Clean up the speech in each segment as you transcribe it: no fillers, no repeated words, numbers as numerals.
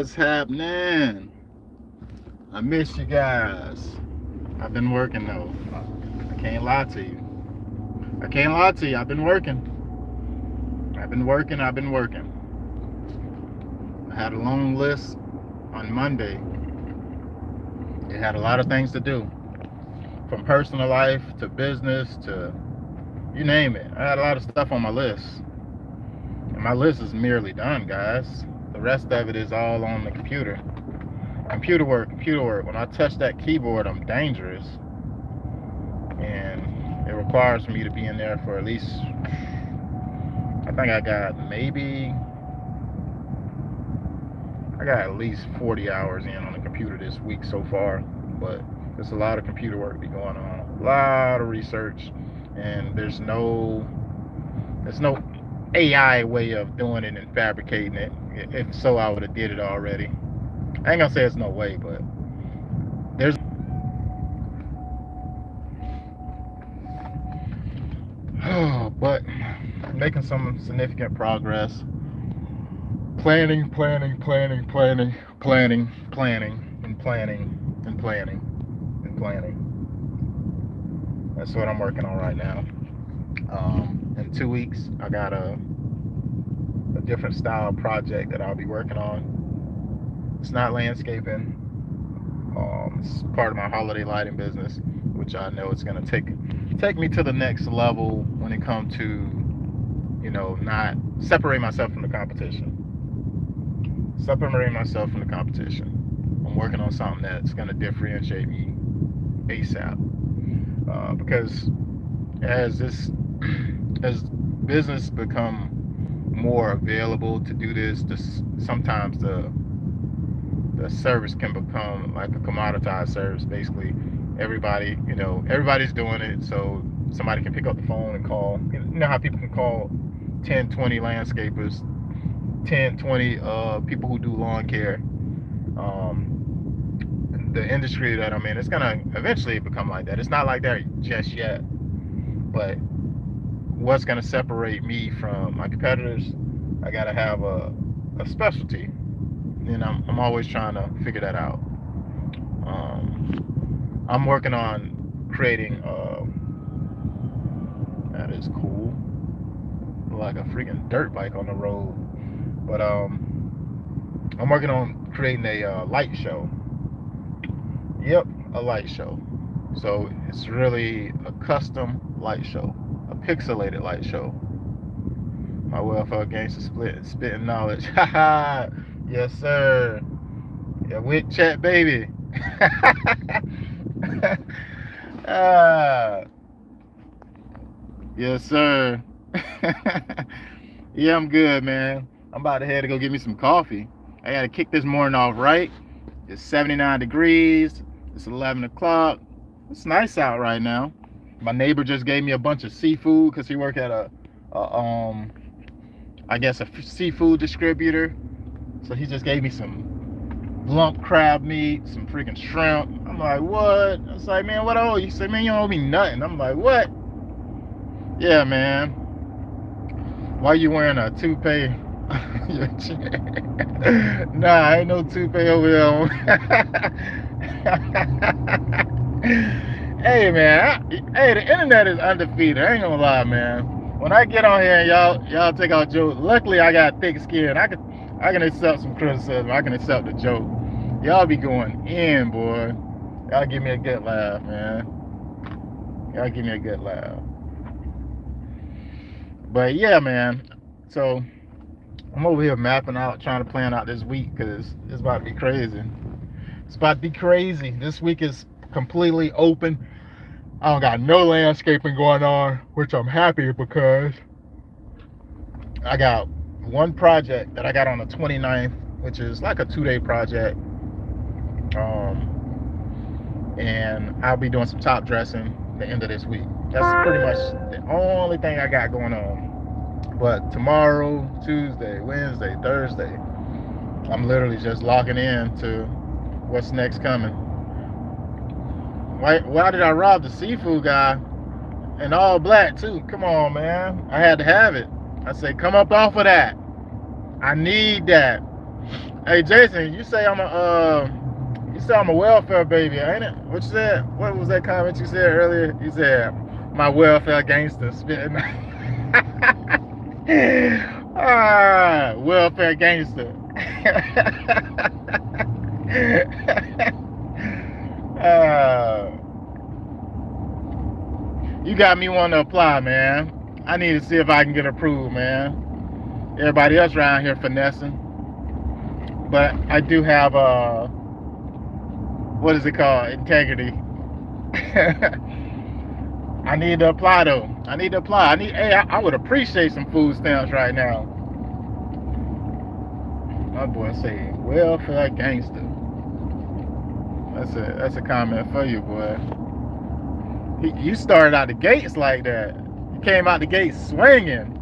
What's happening? I miss you guys. I've been working though. I can't lie to you. I can't lie to you. I've been working. I've been working. I had a long list on Monday. It had a lot of things to do, from personal life to business to you name it. I had a lot of stuff on my list. And my list is nearly done, guys. The rest of it is all on the computer. Computer work, computer work. When I touch that keyboard, I'm dangerous. And it requires me to be in there for at least, I think I got at least 40 hours in on the computer this week so far. But there's a lot of computer work be going on. A lot of research. And there's no AI way of doing it and fabricating it. If so, I would have did it already. I ain't gonna say there's no way, but there's but making some significant progress. Planning, planning, planning, planning, planning, planning, and planning, and planning, and planning. That's what I'm working on right now. In 2 weeks, I got a different style project that I'll be working on. It's not landscaping. It's part of my holiday lighting business, which I know it's gonna take me to the next level when it comes to, not separate myself from the competition. Separating myself from the competition. I'm working on something that's gonna differentiate me ASAP. Because as business become more available to do this, sometimes the service can become like a commoditized service. Basically, everybody's doing it, so somebody can pick up the phone and call. You know how people can call 10, 20 landscapers, 10, 20 people who do lawn care. The industry that I'm in, it's gonna eventually become like that. It's not like that just yet, but what's gonna separate me from my competitors? I gotta have a specialty, and I'm always trying to figure that out. I'm working on creating. That is cool, like a freaking dirt bike on the road. But I'm working on creating a light show. Yep, a light show. So it's really a custom light show, a pixelated light show. My welfare gangster spitting knowledge. Haha, yes sir. Yeah, with chat baby. Ah, yes sir. Yeah, I'm good, man. I'm about to head to go get me some coffee. I gotta kick this morning off right. It's 79 degrees. It's 11 o'clock. It's nice out right now. My neighbor just gave me a bunch of seafood because he worked at I guess a seafood distributor. So he just gave me some lump crab meat, some freaking shrimp. I'm like, what? I was like, man, what I owe you? He said, man, you don't owe me nothing. I'm like, what? Yeah, man. Why you wearing a toupee? Nah, ain't no toupee over here. Hey man, hey, the internet is undefeated. I ain't gonna lie, man. When I get on here and y'all take out jokes, luckily I got thick skin. I can accept some criticism. I can accept a joke. Y'all be going in, boy. Y'all give me a good laugh, man. Y'all give me a good laugh. But yeah, man. So I'm over here mapping out, trying to plan out this week because it's about to be crazy. It's about to be crazy. This week is completely open. I don't got no landscaping going on, which I'm happy because I got one project that I got on the 29th, which is like a 2-day project. And I'll be doing some top dressing the end of this week. That's pretty much the only thing I got going on. But tomorrow, Tuesday, Wednesday, Thursday, I'm literally just locking in to what's next coming. Why did I rob the seafood guy in all black too? Come on, man. I had to have it. I said, come up off of that. I need that. Hey Jason, you say I'm a welfare baby, ain't it? What you said? What was that comment you said earlier? You said my welfare gangster spitting. Welfare gangster. uh, you got me wanting to apply, man. I need to see if I can get approved, man. Everybody else around here finessing, but I do have what is it called? Integrity. I need to apply though. I need to apply. I would appreciate some food stamps right now. My boy say welfare gangster. That's a comment for you, boy. You started out the gates like that. You came out the gates swinging.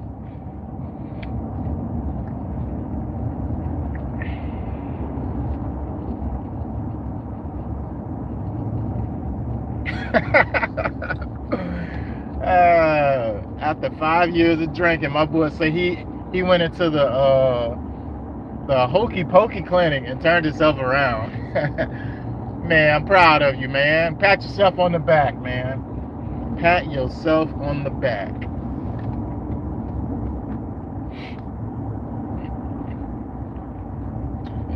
After 5 years of drinking, my boy say he went into the Hokey Pokey clinic and turned himself around. Man, I'm proud of you, man. Pat yourself on the back, man. Pat yourself on the back.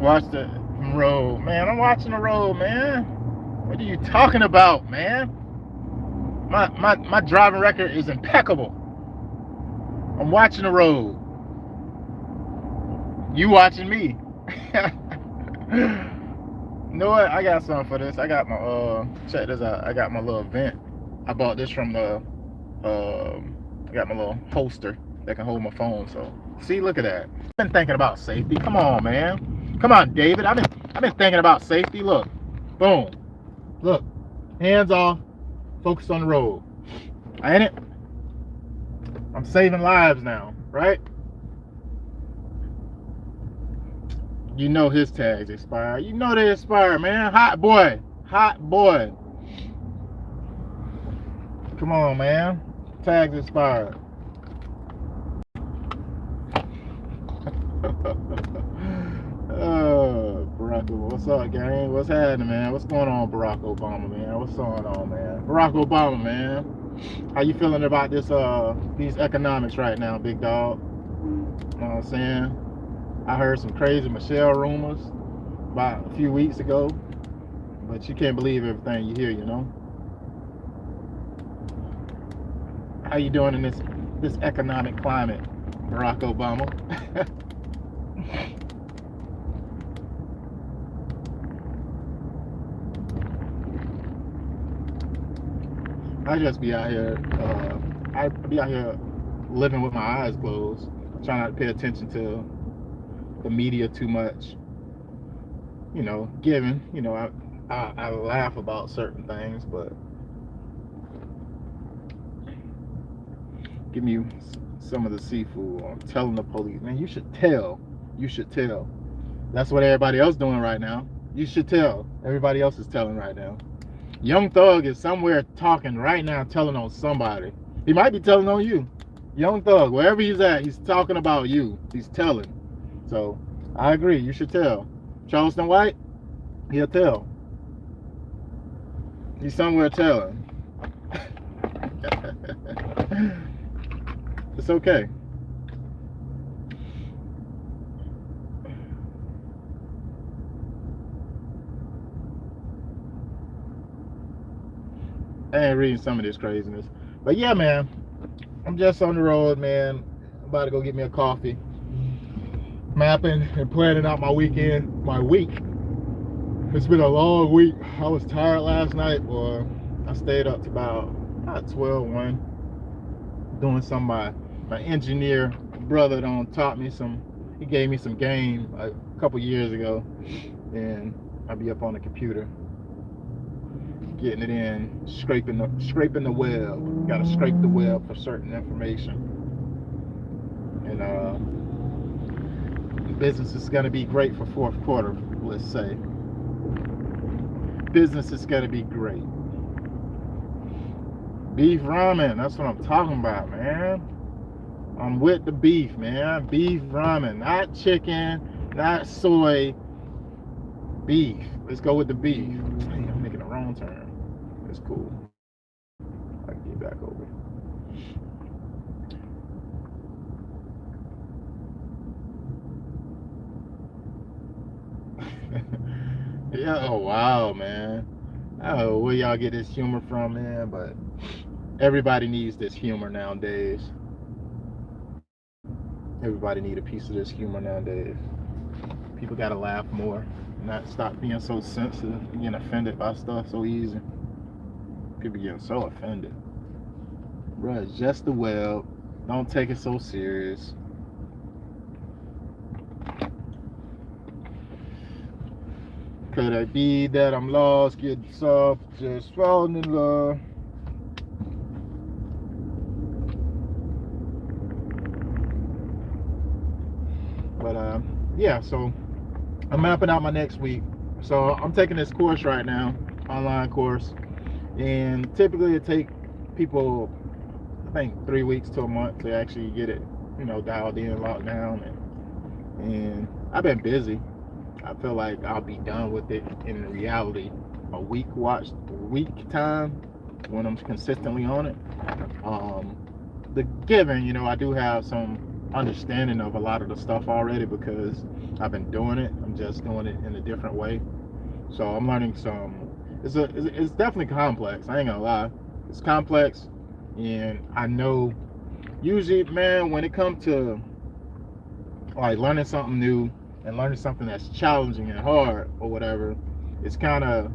Watch the road, man. I'm watching the road, man. What are you talking about, man? My driving record is impeccable. I'm watching the road. You watching me. You know what? I got something for this. I got my check this out. I got my little vent. I bought this from the I got my little holster that can hold my phone. So see, look at that. I've been thinking about safety. Come on, man. Come on, David. I've been thinking about safety. Look. Boom. Look. Hands off. Focus on the road. Ain't it? I'm saving lives now, right? You know his tags expire. You know they expire, man. Hot boy. Hot boy. Come on, man. Tags expired. Barack Obama. What's up, gang? What's happening, man? What's going on, Barack Obama, man? What's going on, man? Barack Obama, man. How you feeling about this these economics right now, big dog? You know what I'm saying? I heard some crazy Michelle rumors about a few weeks ago, but you can't believe everything you hear, you know? How you doing in this economic climate, Barack Obama? I just be out here, I be out here living with my eyes closed, trying not to pay attention to the media too much. You know, giving, you know, I laugh about certain things, but give me some of the seafood. I'm telling the police, man, you should tell. That's what everybody else doing right now. You should tell. Everybody else is telling right now. Young Thug is somewhere talking right now, telling on somebody. He might be telling on you. Young Thug, wherever he's at, he's talking about you. He's telling. So I agree. You should tell. Charleston White, he'll tell. He's somewhere telling. It's okay. I ain't reading some of this craziness. But yeah, man, I'm just on the road, man. I'm about to go get me a coffee. Mapping and planning out my week. It's been a long week. I was tired last night, boy. I stayed up to about 12, 1, doing some my engineer brother taught me some. He gave me some game a couple years ago, and I'll be up on the computer getting it in, scraping the web. Got to scrape the web for certain information, and business is going to be great for fourth quarter. Let's say business is going to be great. Beef ramen, that's what I'm talking about, man. I'm with the beef, man. Beef ramen, not chicken, not soy, Beef. Let's go with the beef. Hey, I'm making a wrong turn. That's cool. I can get back over. Yeah, oh wow, man. I don't know where y'all get this humor from, man, but everybody needs this humor nowadays. Everybody need a piece of this humor nowadays. People gotta laugh more, not stop being so sensitive, getting offended by stuff so easy. People getting so offended. Bruh, it's just the web. Don't take it so serious. Could it be that I'm lost, getting soft, just falling in love? But yeah, so I'm mapping out my next week. So I'm taking this course right now, online course, and typically it takes people, I think, 3 weeks to a month to actually get it, dialed in, locked down, and I've been busy. I feel like I'll be done with it in reality a week time when I'm consistently on it. The given, I do have some understanding of a lot of the stuff already because I've been doing it. I'm just doing it in a different way. So I'm learning some. It's definitely complex. I ain't gonna lie. It's complex, and I know usually, man, when it comes to like learning something new and learning something that's challenging and hard or whatever, it's kind of,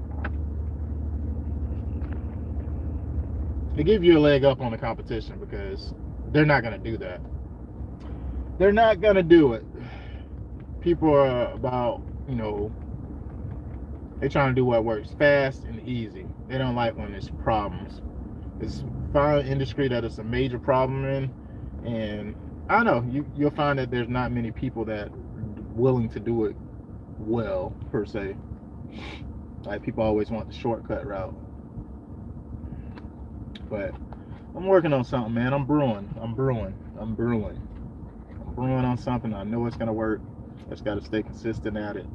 it gives you a leg up on the competition because they're not gonna do that. They're not gonna do it. People are about, they're trying to do what works fast and easy. They don't like when there's problems. It's find an industry that it's a major problem in, and I don't know, you'll find that there's not many people that willing to do it well, per se. Like, people always want the shortcut route. But I'm working on something, man. I'm brewing on something. I know it's gonna work. I just gotta stay consistent at it.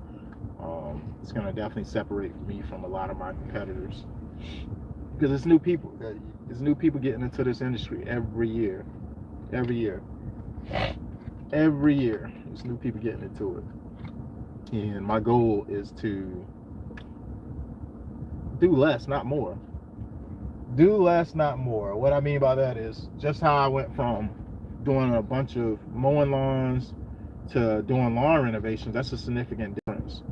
It's gonna definitely separate me from a lot of my competitors because it's new people. There's new people getting into this industry every year. Every year, there's new people getting into it. And my goal is to do less, not more. Do less, not more. What I mean by that is just how I went from doing a bunch of mowing lawns to doing lawn renovations. That's a significant difference.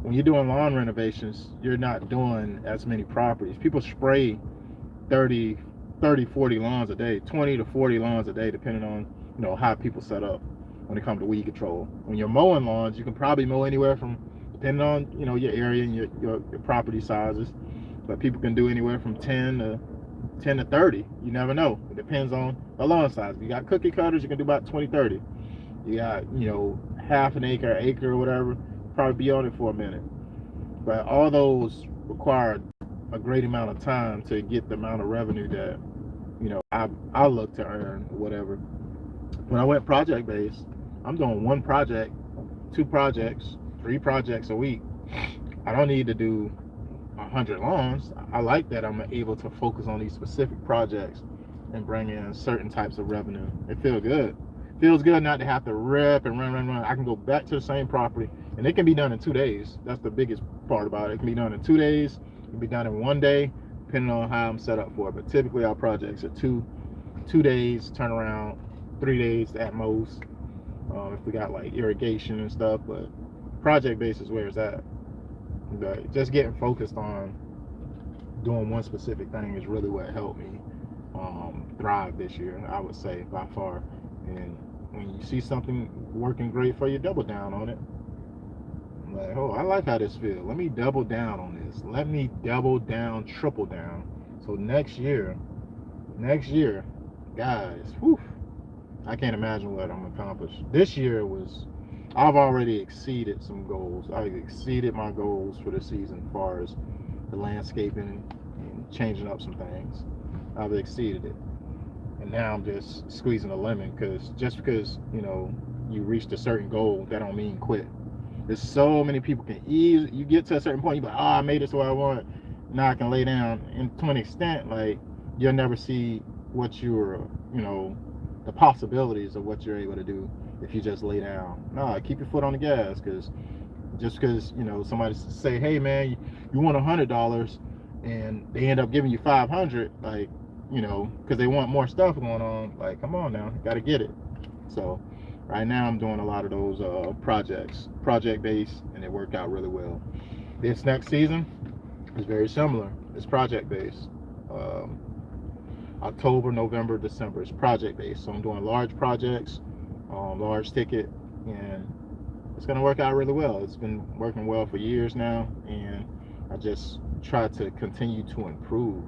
When you're doing lawn renovations, you're not doing as many properties. People spray 30, 40 lawns a day, 20 to 40 lawns a day, depending on, how people set up when it comes to weed control. When you're mowing lawns, you can probably mow anywhere from, depending on, your area and your property sizes, but people can do anywhere from 10 to 30. You never know. It depends on the lawn size. If you got cookie cutters, you can do about 20, 30. You got, half an acre, or whatever, probably be on it for a minute. But all those require a great amount of time to get the amount of revenue that, I look to earn or whatever. When I went project based, I'm doing 1 project, 2 projects, 3 projects a week. I don't need to do 100 lawns. I like that I'm able to focus on these specific projects and bring in certain types of revenue. It feels good. Feels good not to have to rip and run. I can go back to the same property, and it can be done in 2 days. That's the biggest part about it. It can be done in 2 days. It can be done in 1 day, depending on how I'm set up for it. But typically our projects are 2 days turnaround, 3 days at most. If we got like irrigation and stuff, but project basis where it's at. But just getting focused on doing one specific thing is really what helped me thrive this year, I would say, by far. And when you see something working great for you, double down on it. Like, oh, I like how this feels. Let me double down on this. Let me double down, triple down. So next year, guys, whew, I can't imagine what I'm gonna accomplish. This year I've already exceeded some goals. I've exceeded my goals for the season as far as the landscaping and changing up some things. I've exceeded it. And now I'm just squeezing a lemon because just because, you reached a certain goal, that don't mean quit. There's so many people can ease. You get to a certain point, you're like, oh, I made it to what I want. Now I can lay down. And to an extent, like, you'll never see what you're, the possibilities of what you're able to do if you just lay down. No, keep your foot on the gas, because just because somebody say, hey man, you want $100, and they end up giving you 500, like, because they want more stuff going on. Like, come on now, you got to get it. So right now I'm doing a lot of those project based, and it worked out really well. This next season is very similar. It's project based. October, November, December is project based. So I'm doing large projects, large ticket, and it's going to work out really well. It's been working well for years now, and I just try to continue to improve.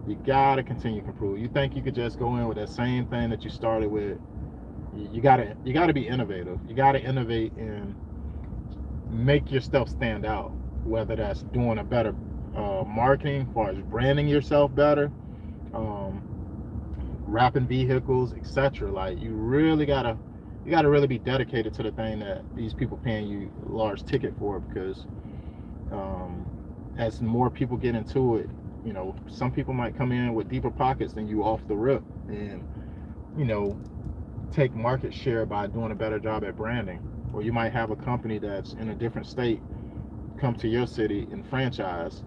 You gotta continue to improve. You think you could just go in with that same thing that you started with? You gotta be innovative. You gotta innovate and make your stuff stand out. Whether that's doing a better marketing, as far as branding yourself better, wrapping vehicles, etc. Like, you gotta really be dedicated to the thing that these people paying you a large ticket for, because as more people get into it, some people might come in with deeper pockets than you off the rip, and take market share by doing a better job at branding. Or you might have a company that's in a different state come to your city and franchise,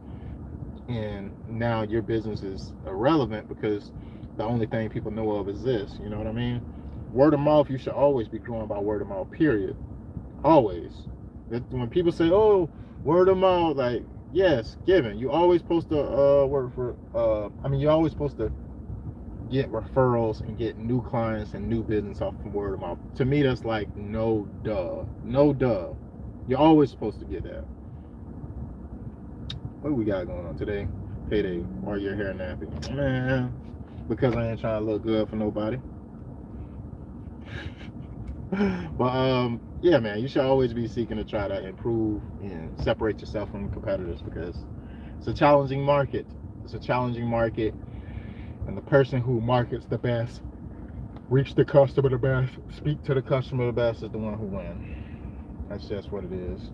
and now your business is irrelevant because the only thing people know of is this. You know what I mean? Word of mouth, you should always be growing by word of mouth, period. Always. When people say, oh, word of mouth, like, yes, given. You always supposed to you're always supposed to get referrals and get new clients and new business off from word of mouth. To me, that's like no duh. You're always supposed to get that. What do we got going on today? Payday. Why your hair nappy? Man, because I ain't trying to look good for nobody. But yeah, man, you should always be seeking to try to improve and separate yourself from competitors, because it's a challenging market. And the person who markets the best, reach the customer the best, speak to the customer the best, is the one who wins. That's just what it is.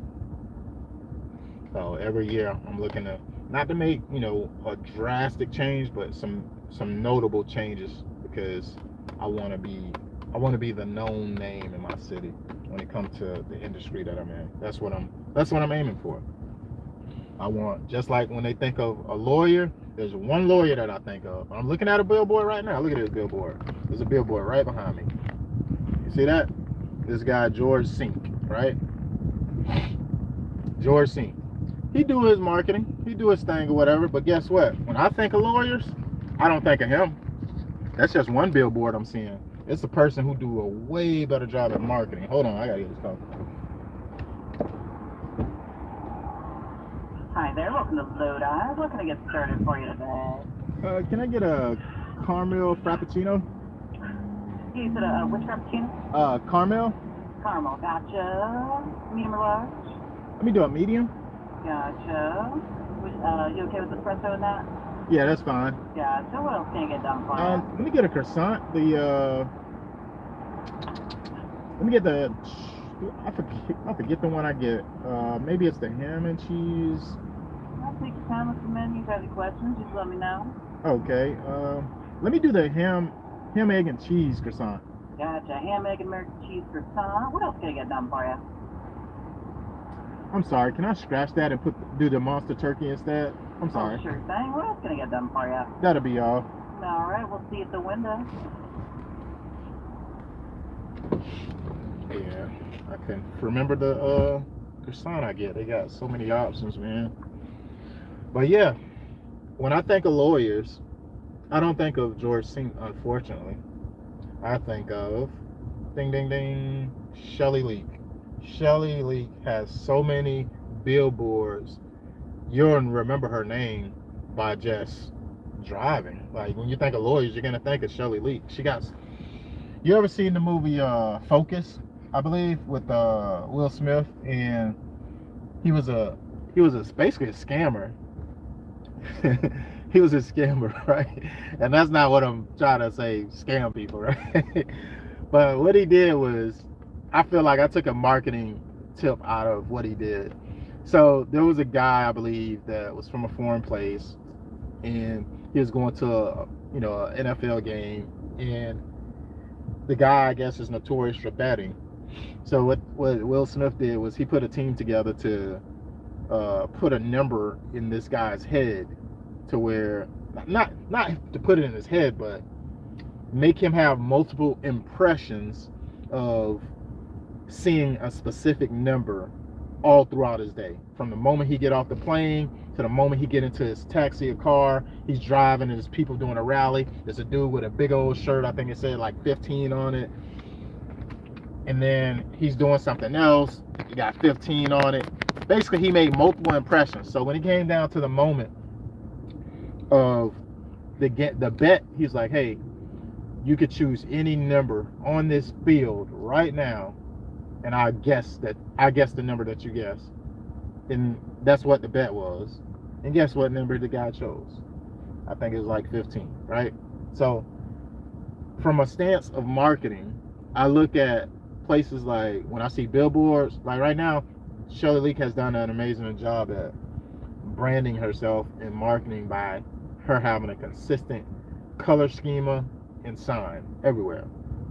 So every year I'm looking to, not to make a drastic change, but some notable changes, because I want to be the known name in my city when it comes to the industry that I'm in. That's what I'm aiming for. I want, just like when they think of a lawyer, there's one lawyer that I think of. I'm looking at a billboard right now. Look at this billboard. There's a billboard right behind me. You see that? This guy, George Sink, right? George Sink. He do his marketing. He do his thing or whatever. But guess what? When I think of lawyers, I don't think of him. That's just one billboard I'm seeing. It's a person who do a way better job at marketing. Hold on, I gotta get this call. Hi there, welcome to Lodi. What can I get started for you today? Can I get a caramel frappuccino? You said which frappuccino? Caramel. Caramel, gotcha. Medium or large? Let me do a medium. Gotcha. You okay with espresso in that? Yeah, that's fine. Gotcha. What else can I get done for you? Let me get a croissant. Let me get the. I forget the one I get. Maybe it's the ham and cheese. I'll take your time with the menu. If you have any questions, just let me know. Okay. Let me do the ham, egg, and cheese croissant. Gotcha. Ham, egg, and American cheese croissant. What else can I get done for you? I'm sorry. Can I scratch that and do the monster turkey instead? I'm sorry. Oh, sure thing. What else can I get done for you? That'll be all. All right. We'll see you at the window. Yeah, I can remember the croissant I get. They got so many options, man. But yeah, when I think of lawyers, I don't think of George Sink, unfortunately. I think of ding ding ding, Shelly Leak. Shelly Leak has so many billboards. You'll remember her name by just driving. Like, when you think of lawyers, you're gonna think of Shelly Leak. You ever seen the movie Focus? I believe, with Will Smith, and he was basically a scammer. He was a scammer, right? And that's not what I'm trying to say, scam people, right? But what he did was, I feel like I took a marketing tip out of what he did. So there was a guy, I believe, that was from a foreign place, and he was going to a, you know, an NFL game, and the guy, I guess, is notorious for betting. So what Will Smith did was he put a team together to put a number in this guy's head, to where not to put it in his head, but make him have multiple impressions of seeing a specific number all throughout his day. From the moment he get off the plane to the moment he get into his taxi or car, he's driving and there's people doing a rally. There's a dude with a big old shirt, I think it said like 15 on it. And then he's doing something else, he got 15 on it. Basically, he made multiple impressions. So when it came down to the moment of the bet, he's like, hey, you could choose any number on this field right now, and I guess the number that you guess. And that's what the bet was. And guess what number the guy chose? I think it was like 15, right? So from a stance of marketing, I look at places like, when I see billboards, like right now, Shirley Leak has done an amazing job at branding herself and marketing by her having a consistent color schema and sign everywhere.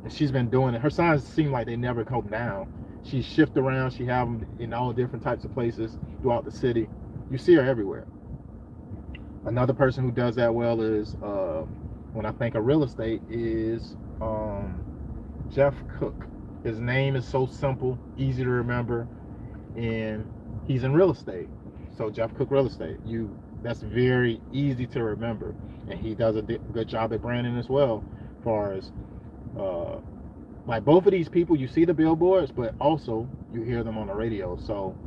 And she's been doing it. Her signs seem like they never come down. She shift around. She have them in all different types of places throughout the city. You see her everywhere. Another person who does that well is, when I think of real estate, is Jeff Cook. His name is so simple, easy to remember, and he's in real estate. So Jeff Cook Real Estate, that's very easy to remember, and he does a good job at branding as well. As far as like both of these people, you see the billboards, but also you hear them on the radio, so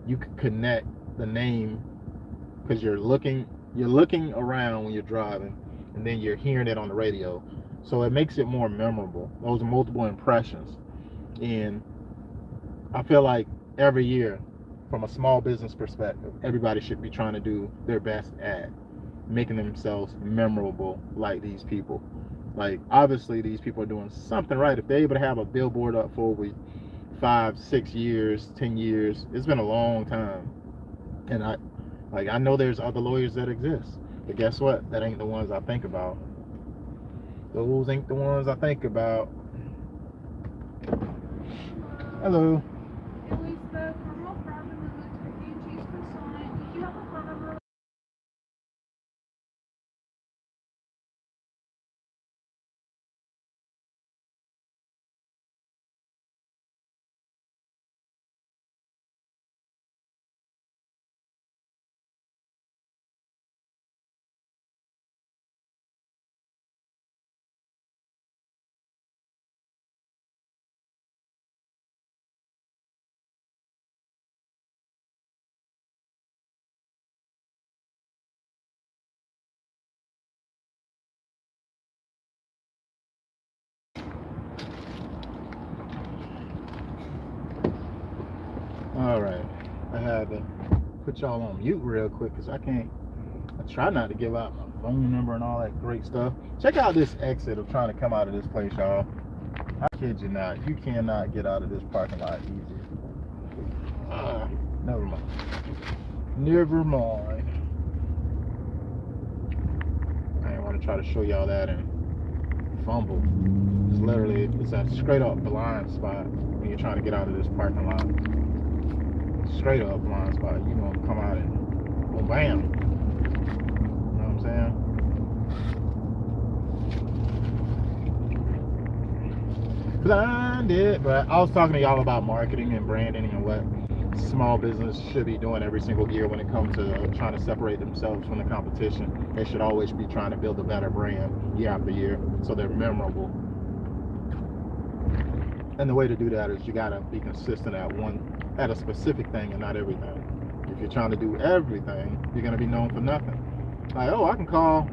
you can connect the name because you're looking around when you're driving, and then you're hearing it on the radio, so it makes it more memorable. Those are multiple impressions, and I feel like every year, from a small business perspective, everybody should be trying to do their best at making themselves memorable like these people. Like, obviously these people are doing something right. If they're able to have a billboard up for 5, 6 years, 10 years, it's been a long time. And I know there's other lawyers that exist, but guess what? That ain't the ones I think about. Those ain't the ones I think about. Hello. All right, I had to put y'all on mute real quick because I try not to give out my phone number and all that great stuff. Check out this exit of trying to come out of this place, y'all. I kid you not, you cannot get out of this parking lot easy. Never mind. I didn't want to try to show y'all that and fumble. It's a straight up blind spot when you're trying to get out of this parking lot. Straight up blind spot. You gonna come out and boom, bam. You know what I'm saying? Blinded. But I was talking to y'all about marketing and branding and what small business should be doing every single year when it comes to trying to separate themselves from the competition. They should always be trying to build a better brand year after year so they're memorable. And the way to do that is you gotta be consistent at a specific thing and not everything. If you're trying to do everything, you're gonna be known for nothing. Like, oh, I can call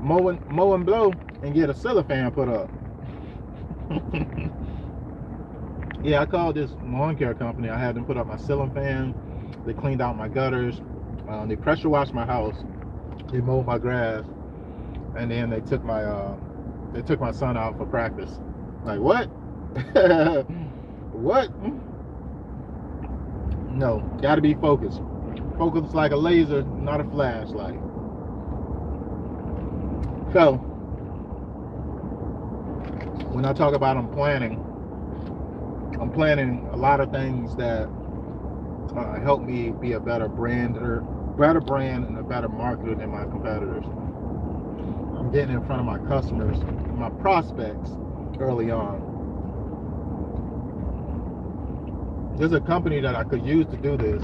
Mow and Blow and get a ceiling fan put up. Yeah, I called this lawn care company. I had them put up my ceiling fan. They cleaned out my gutters. They pressure washed my house. They mowed my grass, and then they took my son out for practice. Like, what? What? No, gotta be focused. Focused like a laser, not a flashlight. So, when I talk about I'm planning a lot of things that help me be a better brand and a better marketer than my competitors. I'm getting in front of my customers, my prospects early on. There's a company that I could use to do this,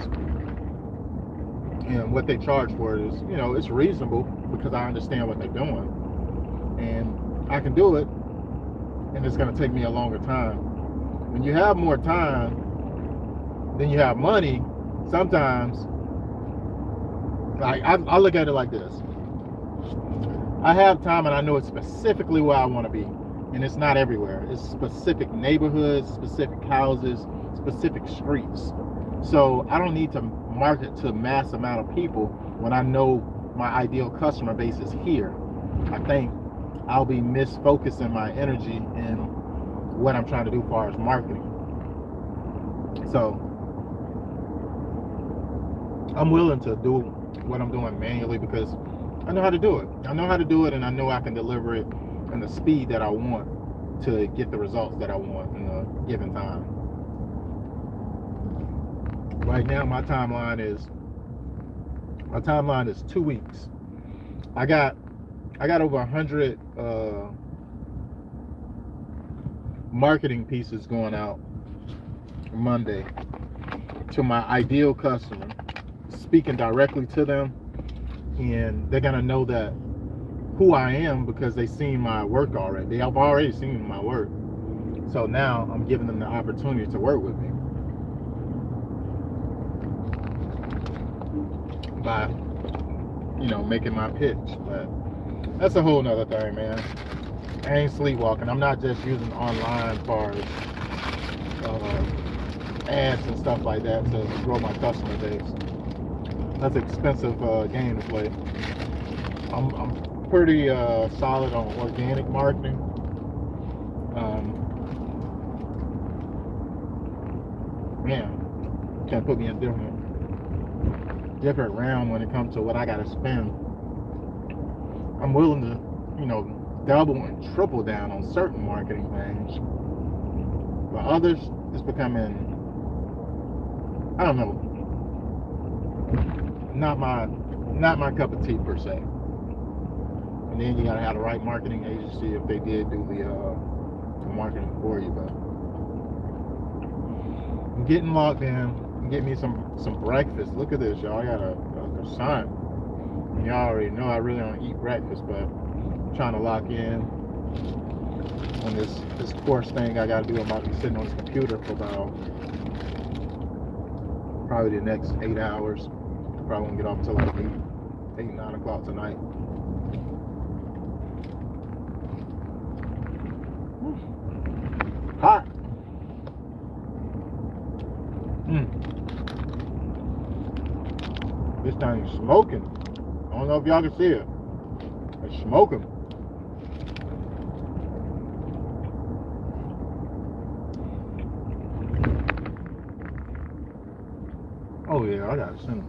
and what they charge for it is, it's reasonable because I understand what they're doing, and I can do it, and it's going to take me a longer time. When you have more time than you have money, sometimes, like I look at it like this: I have time, and I know it's specifically where I want to be, and it's not everywhere. It's specific neighborhoods, specific houses, specific streets. So I don't need to market to a mass amount of people when I know my ideal customer base is here. I think I'll be misfocusing my energy in what I'm trying to do as far as marketing. So I'm willing to do what I'm doing manually because I know how to do it. I know how to do it, and I know I can deliver it in the speed that I want to get the results that I want in a given time. Right now, my timeline is 2 weeks. I got over 100 marketing pieces going out Monday to my ideal customer, speaking directly to them, and they're gonna know that who I am because they've seen my work already. They have already seen my work. So now I'm giving them the opportunity to work with me by, making my pitch. But that's a whole nother thing, man. I ain't sleepwalking. I'm not just using online for ads and stuff like that to grow my customer base. That's an expensive game to play. I'm pretty solid on organic marketing. Can't put me in different realm when it comes to what I gotta spend. I'm willing to, double and triple down on certain marketing things, but others, it's becoming, I don't know, not my cup of tea per se. And then you gotta have the right marketing agency if they did do the marketing for you. But I'm getting locked in. Get me some breakfast. Look at this, y'all. I got a croissant. Y'all already know I really don't eat breakfast, but I'm trying to lock in on this course thing I gotta do. I'm about to be sitting on this computer for about probably the next 8 hours. Probably won't get off until like 9 o'clock tonight. Hot. This thing's smoking. I don't know if y'all can see it. It's smoking. Oh yeah, I gotta send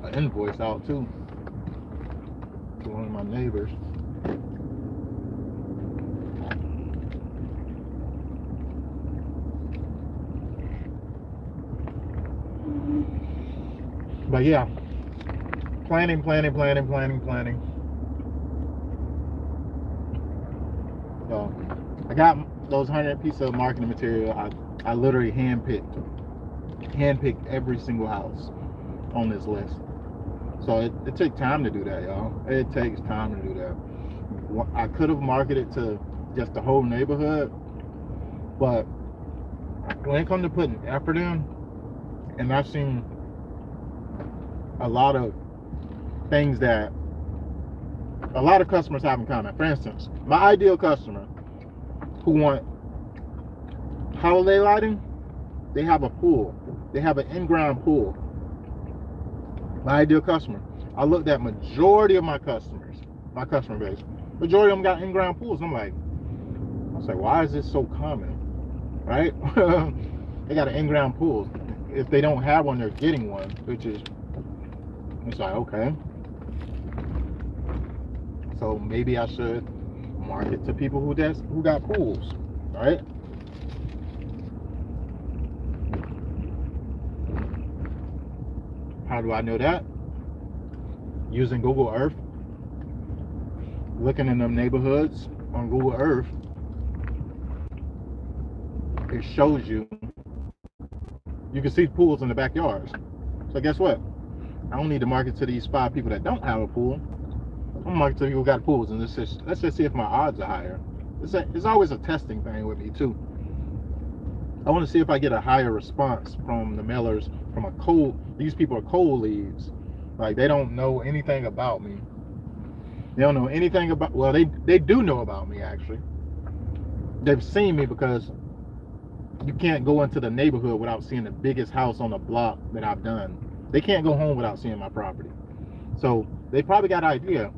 an invoice out too to one of my neighbors. But yeah, planning. So I got those 100 pieces of marketing material. I literally handpicked every single house on this list. So it takes time to do that, y'all. It takes time to do that. I could have marketed to just the whole neighborhood, but when it comes to putting effort in, and I've seen a lot of things that a lot of customers have in common. For instance, my ideal customer who want holiday lighting, they have a pool. They have an in-ground pool. My ideal customer. I looked at majority of my customer base. Majority of them got in-ground pools. I was like, why is this so common? Right? They got an in-ground pool. if they don't have one, they're getting one, which is, it's like, okay. So maybe I should market to people who got pools, right? How do I know that? Using Google Earth, looking in them neighborhoods on Google Earth, it shows you can see pools in the backyards. So guess what? I don't need to market to these 5 people that don't have a pool. I'm gonna market to people who got pools, and let's just see if my odds are higher. It's always a testing thing with me too. I want to see if I get a higher response from the mailers from these people are cold leads. Like, they don't know anything about me. They don't know anything about, well, they do know about me, actually. They've seen me because you can't go into the neighborhood without seeing the biggest house on the block that I've done. They can't go home without seeing my property. So they probably got an idea,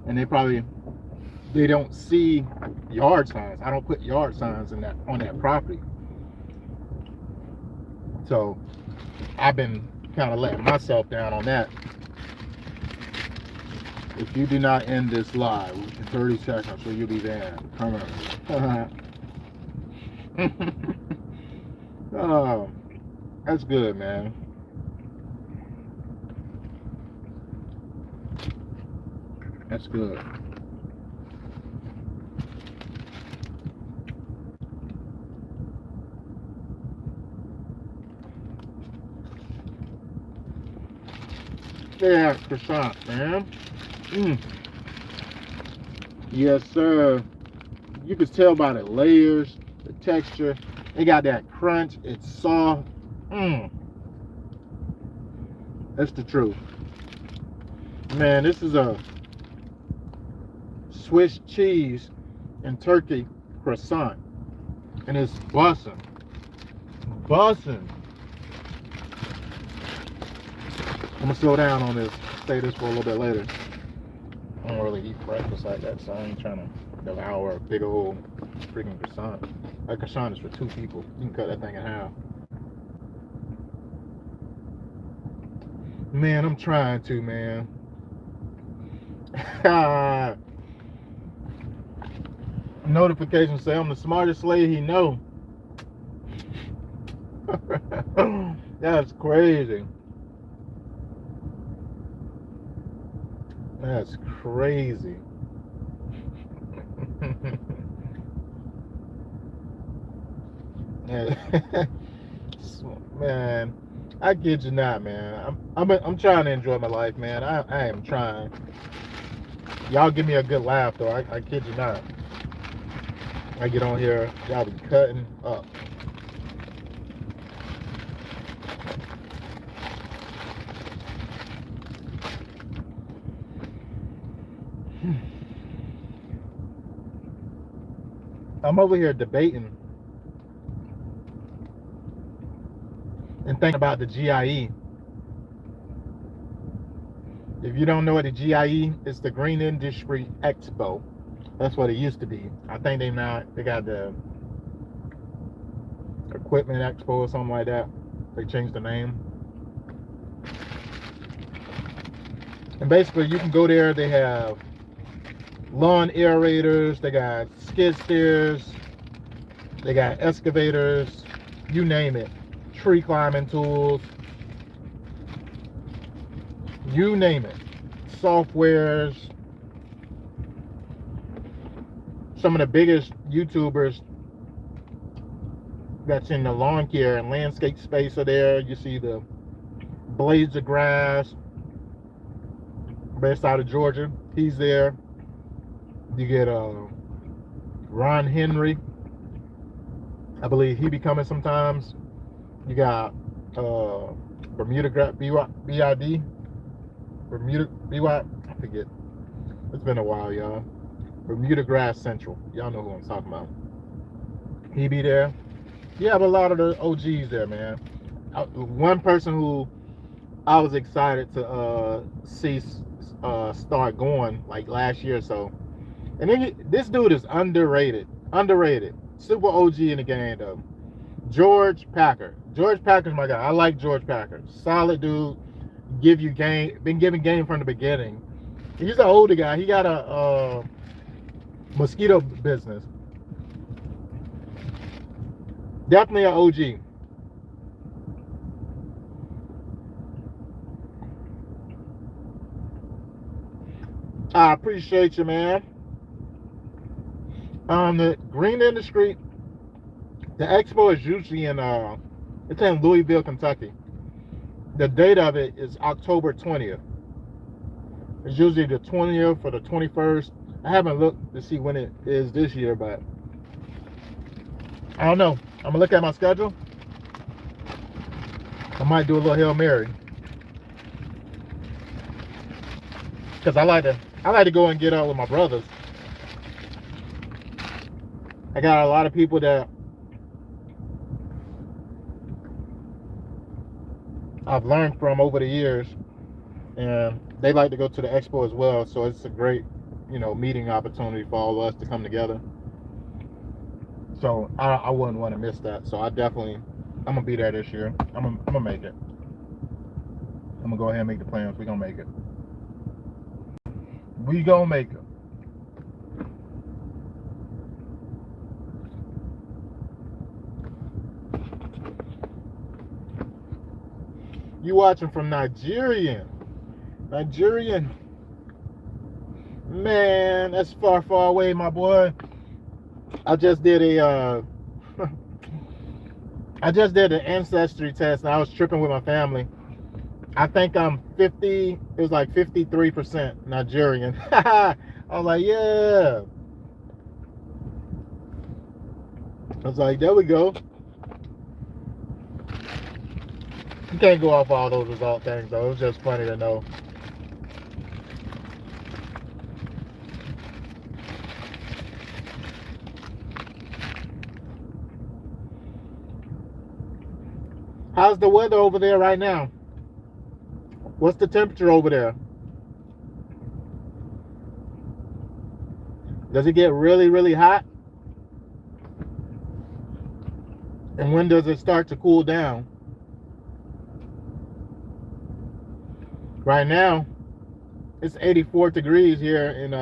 and they don't see yard signs. I don't put yard signs on that property. So I've been kind of letting myself down on that. If you do not end this live in 30 seconds, so you'll be there. Come on. Oh, that's good, man. That's good. Yeah, croissant, man. Yes, sir. You can tell by the layers, the texture. It got that crunch. It's soft. That's the truth. Man, this is a Swiss cheese and turkey croissant. And it's bussin'. Bussin'. I'm gonna slow down on this. Say this for a little bit later. I don't really eat breakfast like that, so I ain't trying to devour a big old freaking croissant. That croissant is for 2 people. You can cut that thing in half. Man, I'm trying to, man. Notifications say I'm the smartest lady he know. That's crazy. That's crazy. Man, I kid you not, man. I'm trying to enjoy my life, man. I am trying. Y'all give me a good laugh, though. I kid you not. I get on here, y'all be cutting up. I'm over here debating and thinking about the GIE. If you don't know what the GIE is, the Green Industry Expo. That's what it used to be. I think they got the Equipment Expo or something like that. They changed the name. And basically you can go there, they have lawn aerators, they got skid steers, they got excavators, you name it, tree climbing tools, you name it, softwares. Some of the biggest YouTubers that's in the lawn care and landscape space are there. You see the Blades of Grass, based out of Georgia, he's there. You get Ron Henry, I believe he be coming sometimes. You got Bermuda BID, Bermuda BY, I forget. It's been a while, y'all. Bermuda Grass Central, y'all know who I'm talking about. He be there. You have a lot of the OGs there, man. One person who I was excited to see start going like last year or so. And then this dude is underrated. Super OG in the game though. George Packer. George Packer's my guy. I like George Packer. Solid dude. Give you game. Been giving game from the beginning. He's an older guy. He got a mosquito business. Definitely an OG. I appreciate you, man. The green industry, the expo is usually it's in Louisville, Kentucky. The date of it is October 20th. It's usually the 20th or the 21st. I haven't looked to see when it is this year, but I don't know. I'm gonna look at my schedule. I might do a little Hail Mary. Because I like to go and get out with my brothers. I got a lot of people that I've learned from over the years, and they like to go to the expo as well. So it's a great, meeting opportunity for all of us to come together. So I wouldn't want to miss that. So I'm gonna be there this year. I'm gonna make it. I'm gonna go ahead and make the plans. We're gonna make it. We gonna make it. You watching from Nigerian. Man, that's far away, my boy. I just did an ancestry test, and I was tripping with my family. I think I'm 50. It was like 53% Nigerian. I was like, yeah. I was like, there we go. You can't go off all those result things, though. It was just funny to know. How's the weather over there right now? What's the temperature over there? Does it get really, really hot? And when does it start to cool down? Right now, it's 84 degrees here in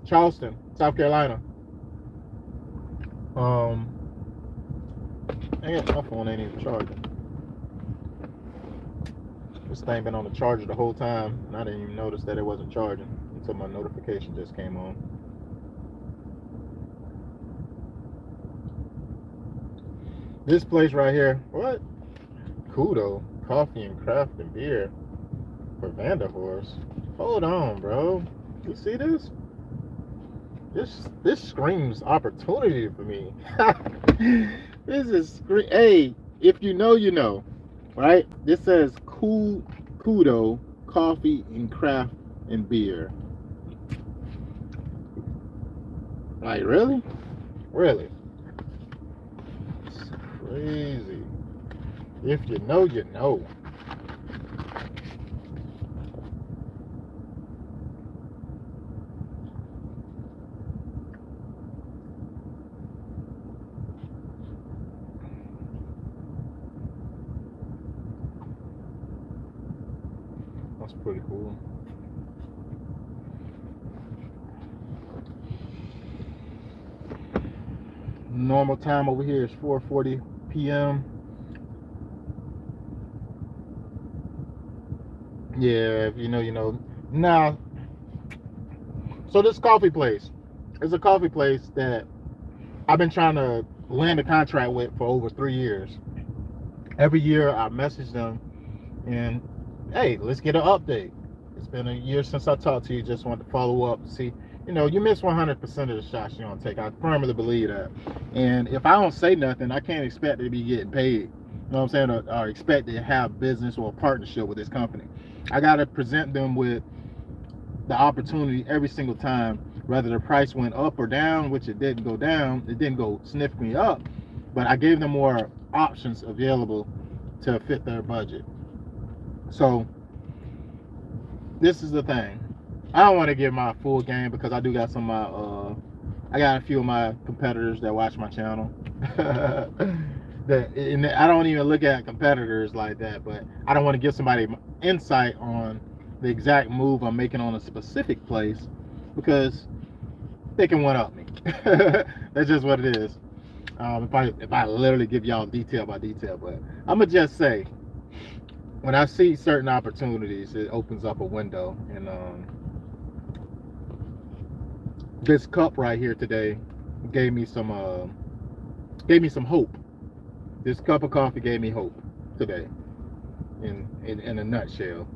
Charleston, South Carolina. My phone ain't even charging. This thing been on the charger the whole time, and I didn't even notice that it wasn't charging until my notification just came on. This place right here, what? Kudo, coffee and craft and beer for Vanderhorst. Hold on, bro. You see this? This screams opportunity for me. This is hey, if you know, you know, right? This says Kudo, coffee and craft and beer. Like, really? Really? It's crazy. If you know, you know. That's pretty cool. Normal time over here is 4:40 p.m. Yeah, if you know, you know. Now, so this coffee place is a coffee place that I've been trying to land a contract with for over 3 years. Every year I message them and, hey, let's get an update. It's been a year since I talked to you. Just want to follow up to see, you know, you miss 100% of the shots you don't take. I firmly believe that. And if I don't say nothing, I can't expect to be getting paid. You know what I'm saying? Or expect to have business or a partnership with this company. I got to present them with the opportunity every single time, whether the price went up or down, which it didn't go down. It didn't go significantly up, but I gave them more options available to fit their budget. So this is the thing. I don't want to give my full game because I do got some of my I got a few of my competitors that watch my channel. And I don't even look at competitors like that, but I don't want to give somebody insight on the exact move I'm making on a specific place because they can one up me. That's just what it is. If I literally give y'all detail by detail, but I'm gonna just say, when I see certain opportunities, it opens up a window. And this cup right here today gave me some hope. This cup of coffee gave me hope today. In a nutshell,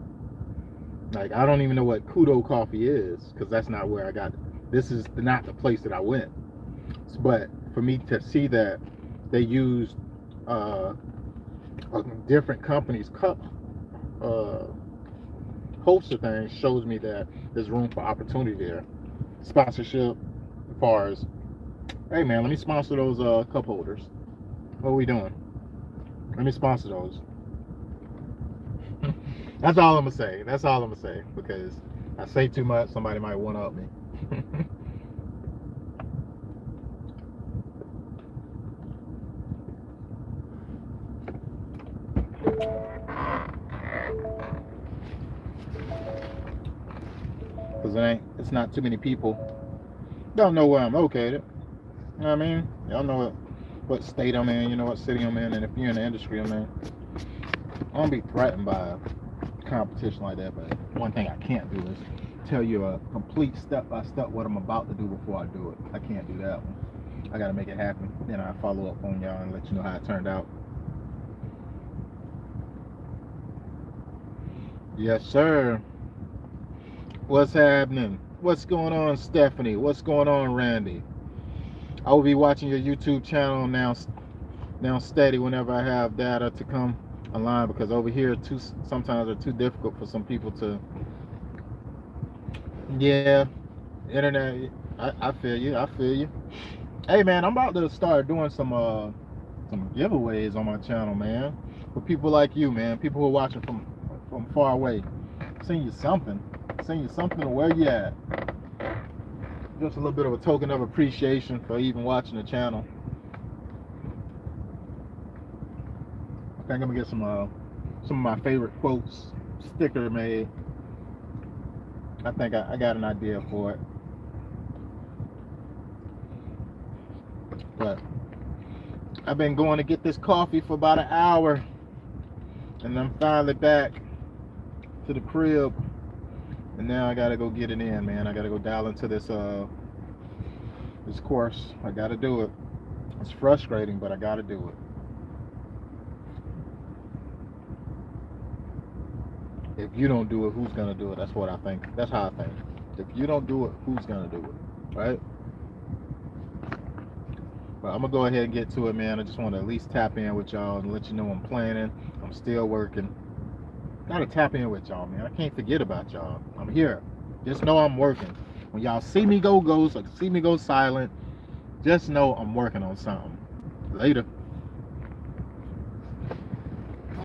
like I don't even know what Kudo coffee is because that's not where I got it. This is not the place that I went. But for me to see that they used a different company's cup holster thing shows me that there's room for opportunity there. Sponsorship, as far as, hey man, let me sponsor those cup holders. What are we doing? Let me sponsor those. That's all I'm gonna say. That's all I'm gonna say because I say too much, somebody might one up me. Because it's not too many people don't know where I'm located. You know what I mean? Y'all know what state I'm in, you know what city I'm in, and if you're in the industry I'm in, I don't be threatened by competition like that. But one thing I can't do is tell you a complete step-by-step what I'm about to do before I do it. I can't do that one. I gotta make it happen. Then I follow up on y'all and let you know how it turned out. Yes, sir. What's happening? What's going on, Stephanie? What's going on, Randy? I will be watching your YouTube channel now steady whenever I have data to come online because over here sometimes are too difficult for some people to. Yeah, internet. I feel you. I feel you. Hey man, I'm about to start doing some giveaways on my channel, man. For people like you, man. People who are watching from far away. Send you something to where you at. Just a little bit of a token of appreciation for even watching the channel. I think I'm gonna get some of my favorite quotes sticker made. I think I got an idea for it. But I've been going to get this coffee for about an hour, and I'm finally back to the crib. And now I gotta go get it in, man. I gotta go dial into this course. I gotta do it. It's frustrating, but I gotta do it. If you don't do it, who's gonna do it? That's what I think. That's how I think. If you don't do it, who's gonna do it? Right? But I'm gonna go ahead and get to it, man. I just want to at least tap in with y'all and let you know I'm planning. I'm still working. Gotta tap in with y'all, man. I can't forget about y'all. I'm here. Just know I'm working. When y'all see me go ghost or see me go silent, just know I'm working on something. Later.